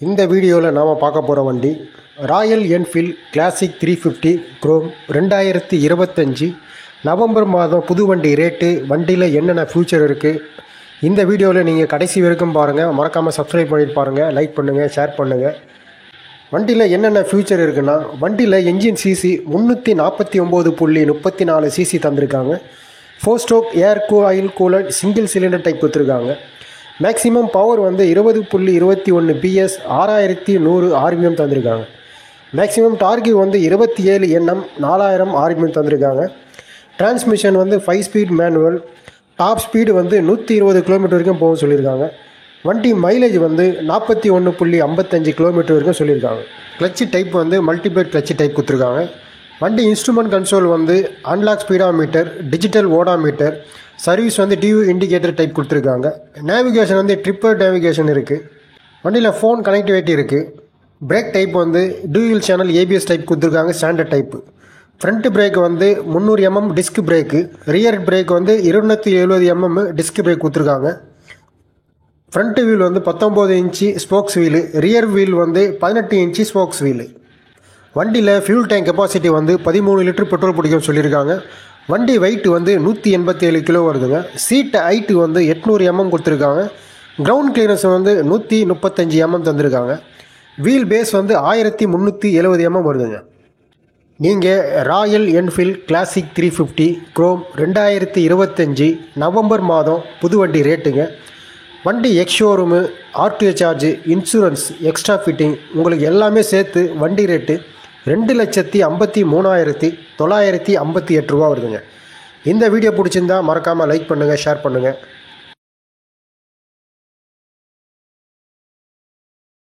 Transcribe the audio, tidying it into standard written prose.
இந்த வீடியோவில் நாம் பார்க்க போகிற வண்டி Royal Enfield classic 350 chrome 2025 November மாதம் புது வண்டி ரேட்டு, வண்டியில் என்னென்ன ஃபியூச்சர் இருக்குது. இந்த வீடியோவில் நீங்கள் கடைசி வரைக்கும் பாருங்கள். மறக்காமல் சப்ஸ்கிரைப் பண்ணிட்டு பாருங்கள், லைக் பண்ணுங்கள், ஷேர் பண்ணுங்கள். வண்டியில் என்னென்ன ஃபியூச்சர் இருக்குன்னா, வண்டியில் என்ஜின் சிசி 349.34 சிசி தந்திருக்காங்க. 4 stroke air oil coolant single cylinder type கொடுத்துருக்காங்க. மேக்ஸிமம் பவர் வந்து 20.21 PS 6100 RPM தந்திருக்காங்க. மேக்ஸிமம் டார்கி வந்து 27 Nm 4000 RPM தந்திருக்காங்க. டிரான்ஸ்மிஷன் வந்து 5 ஸ்பீட் மேனுவல். டாப் ஸ்பீடு வந்து 120 km வரைக்கும் போகும் சொல்லியிருக்காங்க. வண்டி மைலேஜ் வந்து 41.55 km வரைக்கும் சொல்லியிருக்காங்க. கிளச்சு டைப் வந்து மல்டிபிளேட் கிளச்சு டைப் கொடுத்துருக்காங்க. வண்டி இன்ஸ்ட்ருமெண்ட் கன்சோல் வந்து analogue speedometer, digital odometer, service வந்து டியூ இண்டிகேட்டர் டைப் கொடுத்துருக்காங்க. நேவிகேஷன் வந்து ட்ரிப்பர் நேவிகேஷன் இருக்குது. வண்டியில் ஃபோன் கனெக்டிவிட்டி இருக்குது. பிரேக் டைப் வந்து டூயல் சேனல் ABS டைப் கொடுத்துருக்காங்க, ஸ்டாண்டர்ட் டைப்பு. ஃப்ரண்ட் பிரேக் வந்து 300 mm disc brake. Rear brake வந்து 270 mm டிஸ்க் பிரேக் கொடுத்துருக்காங்க. ஃப்ரண்ட் வீல் வந்து 19 inch spokes wheel. Rear wheel வந்து 18 இன்ச்சு ஸ்போக்ஸ் வீலு. வண்டியில் ஃபியூல் டேங்க் கெப்பாசிட்டி வந்து 13 litre petrol பிடிக்கும் சொல்லியிருக்காங்க. வண்டி வெயிட் வந்து 187 கிலோ வருதுங்க. சீட் ஹைட்டு வந்து 800 mm கொடுத்துருக்காங்க. கிரவுண்ட் கிளியரன்ஸ் வந்து 135 mm தந்திருக்காங்க. வீல் பேஸ் வந்து 1370 mm வருதுங்க. நீங்கள் Royal Enfield classic 350 chrome 2025 November மாதம் புது வண்டி ரேட்டுங்க. வண்டி X showroom, RTA charge, insurance, extra fitting உங்களுக்கு எல்லாமே சேர்த்து வண்டி ரேட்டு 2,53,958 ரூபா வருதுங்க. இந்த வீடியோ பிடிச்சிருந்தா மறக்காமல் லைக் பண்ணுங்கள், ஷேர் பண்ணுங்கள்.